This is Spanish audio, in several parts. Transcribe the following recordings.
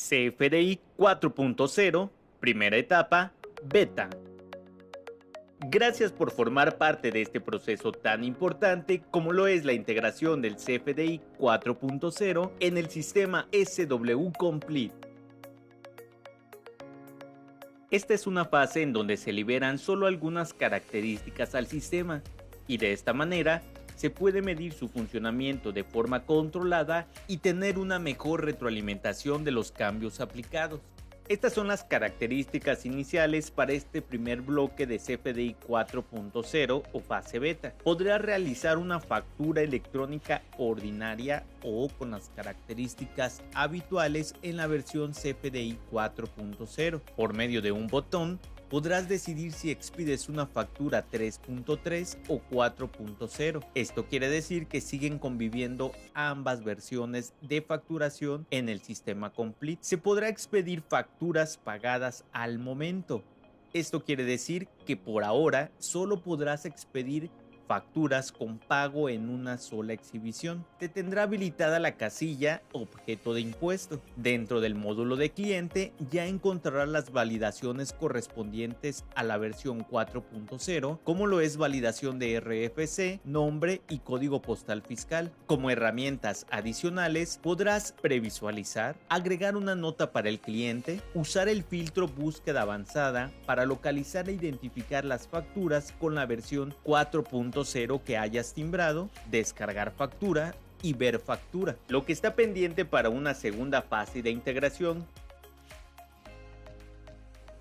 CFDI 4.0, primera etapa, beta. Gracias por formar parte de este proceso tan importante como lo es la integración del CFDI 4.0 en el sistema SW Complete. Esta es una fase en donde se liberan solo algunas características al sistema y de esta manera se puede medir su funcionamiento de forma controlada y tener una mejor retroalimentación de los cambios aplicados. Estas son las características iniciales para este primer bloque de CFDI 4.0 o fase beta. Podrá realizar una factura electrónica ordinaria o con las características habituales en la versión CFDI 4.0. Por medio de un botón, podrás decidir si expides una factura 3.3 o 4.0. Esto quiere decir que siguen conviviendo ambas versiones de facturación en el sistema Complete. Se podrá expedir facturas pagadas al momento. Esto quiere decir que por ahora solo podrás expedir facturas con pago en una sola exhibición. Te tendrá habilitada la casilla objeto de impuesto. Dentro del módulo de cliente ya encontrarás las validaciones correspondientes a la versión 4.0, como lo es validación de RFC, nombre y código postal fiscal. Como herramientas adicionales podrás previsualizar, agregar una nota para el cliente, usar el filtro búsqueda avanzada para localizar e identificar las facturas con la versión 4.0 que hayas timbrado, descargar factura y ver factura. Lo que está pendiente para una segunda fase de integración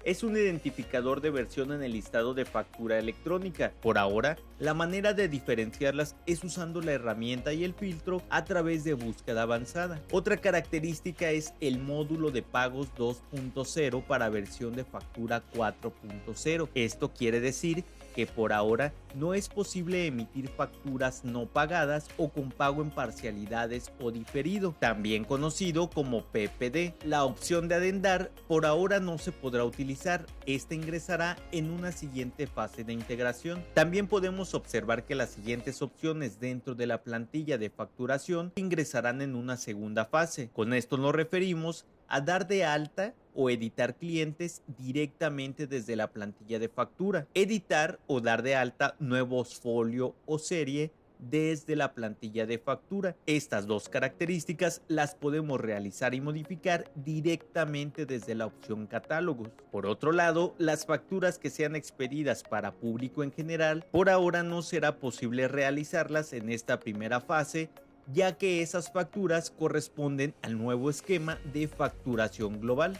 es un identificador de versión en el listado de factura electrónica. Por ahora, la manera de diferenciarlas es usando la herramienta y el filtro a través de búsqueda avanzada. Otra característica es el módulo de pagos 2.0 para versión de factura 4.0. Esto quiere decir que por ahora no es posible emitir facturas no pagadas o con pago en parcialidades o diferido, también conocido como PPD. La opción de adendar por ahora no se podrá utilizar, esta ingresará en una siguiente fase de integración. También podemos observar que las siguientes opciones dentro de la plantilla de facturación ingresarán en una segunda fase. Con esto nos referimos a dar de alta o editar clientes directamente desde la plantilla de factura, editar o dar de alta nuevos folio o serie desde la plantilla de factura. Estas dos características las podemos realizar y modificar directamente desde la opción catálogos. Por otro lado, las facturas que sean expedidas para público en general, por ahora no será posible realizarlas en esta primera fase, ya que esas facturas corresponden al nuevo esquema de facturación global.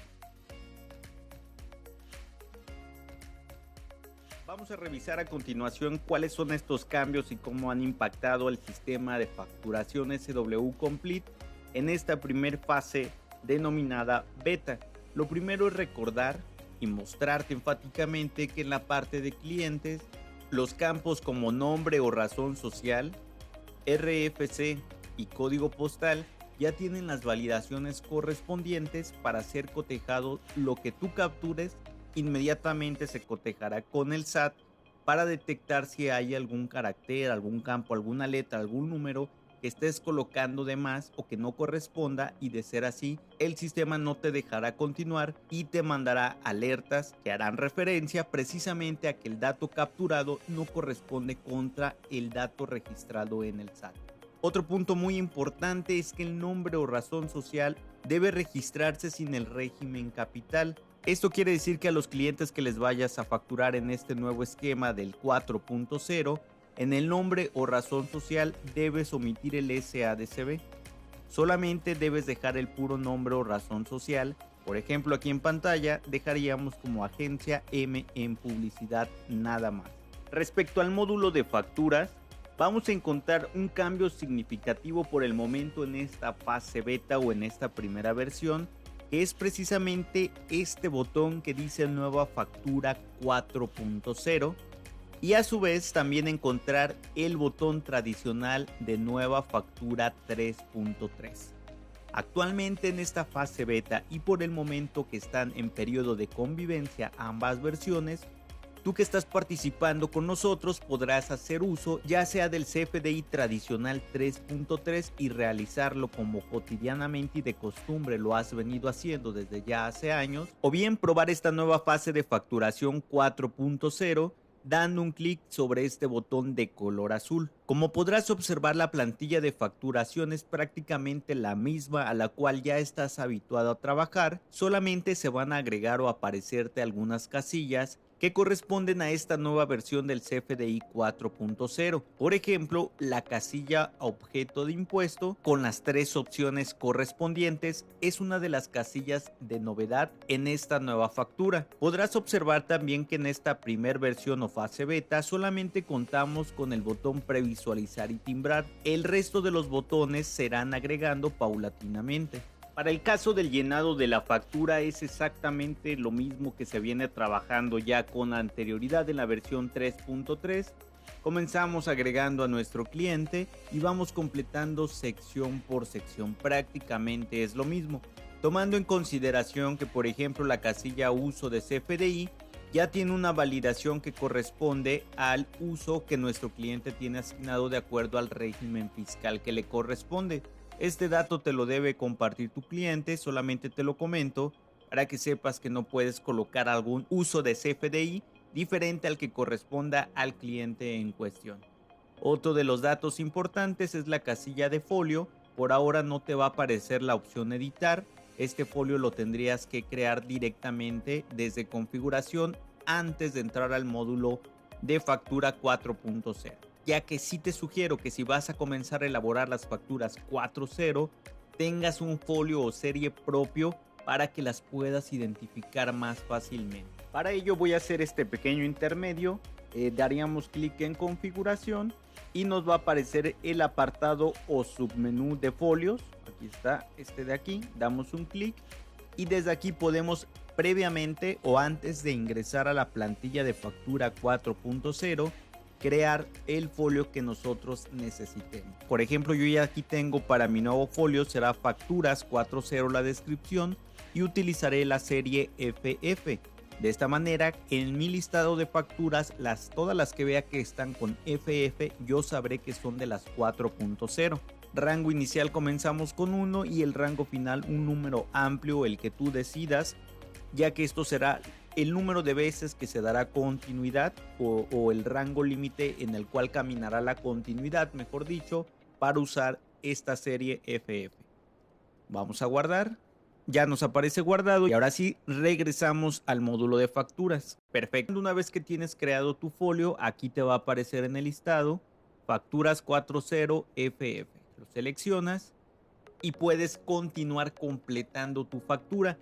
Vamos a revisar a continuación cuáles son estos cambios y cómo han impactado el sistema de facturación SW Complete en esta primera fase denominada beta. Lo primero es recordar y mostrarte enfáticamente que en la parte de clientes, los campos como nombre o razón social, RFC y código postal ya tienen las validaciones correspondientes para ser cotejado. Lo que tú captures inmediatamente se cotejará con el SAT para detectar si hay algún carácter, algún campo, alguna letra, algún número que estés colocando de más o que no corresponda, y de ser así, el sistema no te dejará continuar y te mandará alertas que harán referencia precisamente a que el dato capturado no corresponde contra el dato registrado en el SAT. Otro punto muy importante es que el nombre o razón social debe registrarse sin el régimen capital. Esto quiere decir que a los clientes que les vayas a facturar en este nuevo esquema del 4.0, en el nombre o razón social debes omitir el SADCB. Solamente debes dejar el puro nombre o razón social. Por ejemplo, aquí en pantalla dejaríamos como agencia M en publicidad nada más. Respecto al módulo de facturas, vamos a encontrar un cambio significativo por el momento en esta fase beta o en esta primera versión, que es precisamente este botón que dice nueva factura 4.0, y a su vez también encontrar el botón tradicional de nueva factura 3.3. Actualmente en esta fase beta y por el momento que están en periodo de convivencia ambas versiones, Tú que estás participando con nosotros podrás hacer uso ya sea del CFDI tradicional 3.3 y realizarlo como cotidianamente y de costumbre lo has venido haciendo desde ya hace años, o bien probar esta nueva fase de facturación 4.0 dando un clic sobre este botón de color azul. Como podrás observar, la plantilla de facturación es prácticamente la misma a la cual ya estás habituado a trabajar, solamente se van a agregar o aparecerte algunas casillas que corresponden a esta nueva versión del CFDI 4.0. Por ejemplo, la casilla objeto de impuesto con las 3 opciones correspondientes es una de las casillas de novedad en esta nueva factura. Podrás observar también que en esta primer versión o fase beta solamente contamos con el botón previsualizar y timbrar. El resto de los botones serán agregando paulatinamente. Para el caso del llenado de la factura es exactamente lo mismo que se viene trabajando ya con anterioridad en la versión 3.3. Comenzamos agregando a nuestro cliente y vamos completando sección por sección. Prácticamente es lo mismo, tomando en consideración que, por ejemplo, la casilla uso de CFDI ya tiene una validación que corresponde al uso que nuestro cliente tiene asignado de acuerdo al régimen fiscal que le corresponde. Este dato te lo debe compartir tu cliente, solamente te lo comento para que sepas que no puedes colocar algún uso de CFDI diferente al que corresponda al cliente en cuestión. Otro de los datos importantes es la casilla de folio. Por ahora no te va a aparecer la opción editar. Este folio lo tendrías que crear directamente desde configuración antes de entrar al módulo de factura 4.0. Ya que sí te sugiero que si vas a comenzar a elaborar las facturas 4.0, tengas un folio o serie propio para que las puedas identificar más fácilmente. Para ello voy a hacer este pequeño intermedio, daríamos clic en configuración y nos va a aparecer el apartado o submenú de folios. Aquí está este de aquí, damos un clic y desde aquí podemos previamente o antes de ingresar a la plantilla de factura 4.0 crear el folio que nosotros necesitemos. Por ejemplo, yo ya aquí tengo para mi nuevo folio, será facturas 4.0 la descripción y utilizaré la serie FF. De esta manera, en mi listado de facturas, todas las que vea que están con FF, yo sabré que son de las 4.0. Rango inicial comenzamos con 1 y el rango final un número amplio, el que tú decidas, ya que esto será el número de veces que se dará continuidad o el rango límite en el cual caminará la continuidad, mejor dicho, para usar esta serie FF. Vamos a guardar. Ya nos aparece guardado y ahora sí regresamos al módulo de facturas. Perfecto. Una vez que tienes creado tu folio, aquí te va a aparecer en el listado facturas 4.0 FF. Lo seleccionas y puedes continuar completando tu factura.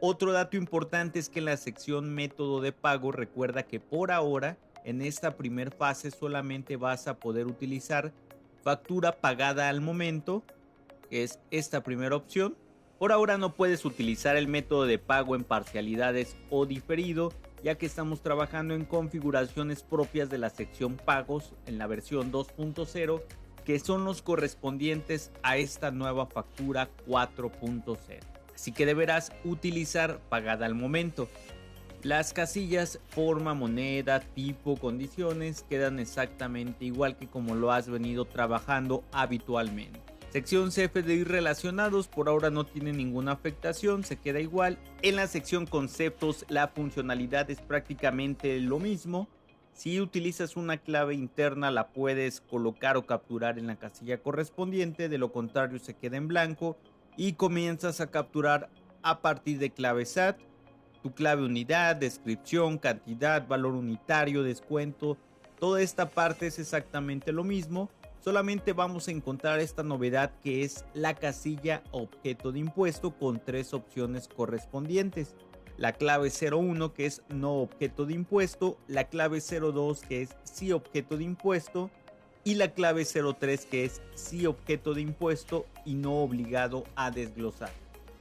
Otro dato importante es que en la sección método de pago, recuerda que por ahora en esta primera fase solamente vas a poder utilizar factura pagada al momento, que es esta primera opción. Por ahora no puedes utilizar el método de pago en parcialidades o diferido, ya que estamos trabajando en configuraciones propias de la sección pagos en la versión 2.0, que son los correspondientes a esta nueva factura 4.0. Así que deberás utilizar pagada al momento. Las casillas forma, moneda, tipo, condiciones quedan exactamente igual que como lo has venido trabajando habitualmente. Sección CFDI relacionados por ahora no tiene ninguna afectación, se queda igual. En la sección conceptos la funcionalidad es prácticamente lo mismo. Si utilizas una clave interna la puedes colocar o capturar en la casilla correspondiente, de lo contrario se queda en blanco y comienzas a capturar a partir de clave SAT, tu clave unidad, descripción, cantidad, valor unitario, descuento. Toda esta parte es exactamente lo mismo. Solamente vamos a encontrar esta novedad que es la casilla objeto de impuesto con 3 opciones correspondientes. La clave 01 que es no objeto de impuesto, la clave 02 que es sí objeto de impuesto y la clave 03 que es sí objeto de impuesto y no obligado a desglosar.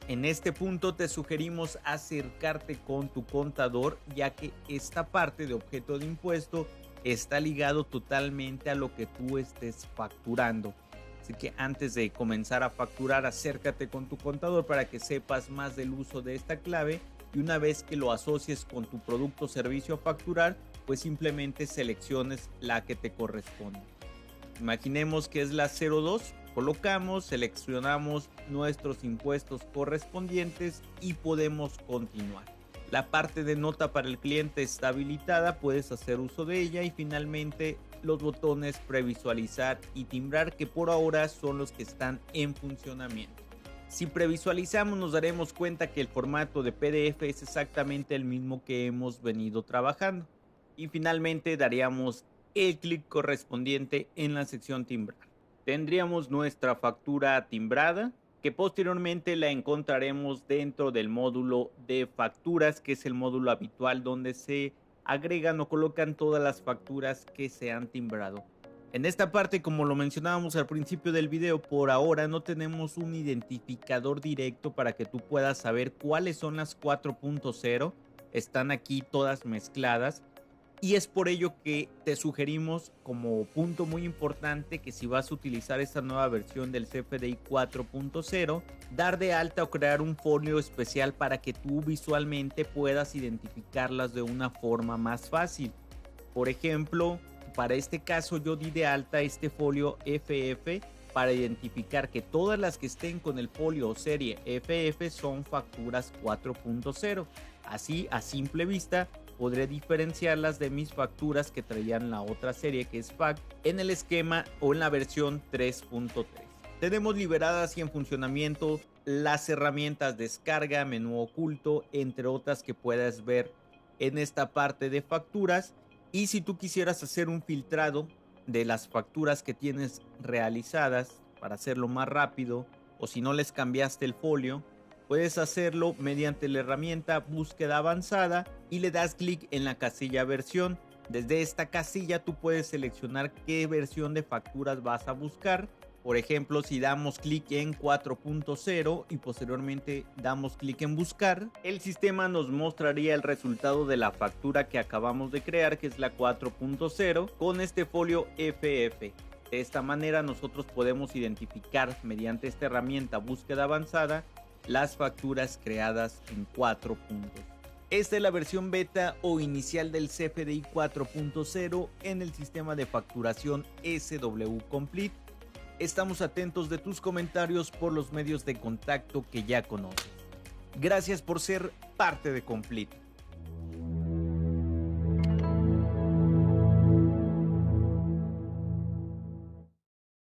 En este punto te sugerimos acercarte con tu contador, ya que esta parte de objeto de impuesto está ligado totalmente a lo que tú estés facturando. Así que antes de comenzar a facturar, acércate con tu contador para que sepas más del uso de esta clave y una vez que lo asocies con tu producto o servicio a facturar, pues simplemente selecciones la que te corresponde. Imaginemos que es la 02, colocamos, seleccionamos nuestros impuestos correspondientes y podemos continuar. La parte de nota para el cliente está habilitada, puedes hacer uso de ella y finalmente los botones previsualizar y timbrar, que por ahora son los que están en funcionamiento. Si previsualizamos nos daremos cuenta que el formato de PDF es exactamente el mismo que hemos venido trabajando. Y finalmente daríamos el clic correspondiente en la sección timbrar. Tendríamos nuestra factura timbrada, que posteriormente la encontraremos dentro del módulo de facturas, que es el módulo habitual donde se agregan o colocan todas las facturas que se han timbrado. En esta parte, como lo mencionábamos al principio del video, por ahora no tenemos un identificador directo para que tú puedas saber cuáles son las 4.0. Están aquí todas mezcladas. Y es por ello que te sugerimos como punto muy importante que si vas a utilizar esta nueva versión del CFDI 4.0, dar de alta o crear un folio especial para que tú visualmente puedas identificarlas de una forma más fácil. Por ejemplo, para este caso yo di de alta este folio FF para identificar que todas las que estén con el folio o serie FF son facturas 4.0. Así, a simple vista, podré diferenciarlas de mis facturas que traían la otra serie, que es FAC, en el esquema o en la versión 3.3. Tenemos liberadas y en funcionamiento las herramientas descarga, menú oculto, entre otras que puedas ver en esta parte de facturas. Y si tú quisieras hacer un filtrado de las facturas que tienes realizadas para hacerlo más rápido, o si no les cambiaste el folio, puedes hacerlo mediante la herramienta búsqueda avanzada y le das clic en la casilla versión. Desde esta casilla tú puedes seleccionar qué versión de facturas vas a buscar. Por ejemplo, si damos clic en 4.0 y posteriormente damos clic en buscar, el sistema nos mostraría el resultado de la factura que acabamos de crear, que es la 4.0, con este folio FF. De esta manera nosotros podemos identificar mediante esta herramienta búsqueda avanzada las facturas creadas en 4 puntos. Esta es la versión beta o inicial del CFDI 4.0 en el sistema de facturación SW Complete. Estamos atentos de tus comentarios por los medios de contacto que ya conoces. Gracias por ser parte de Complete.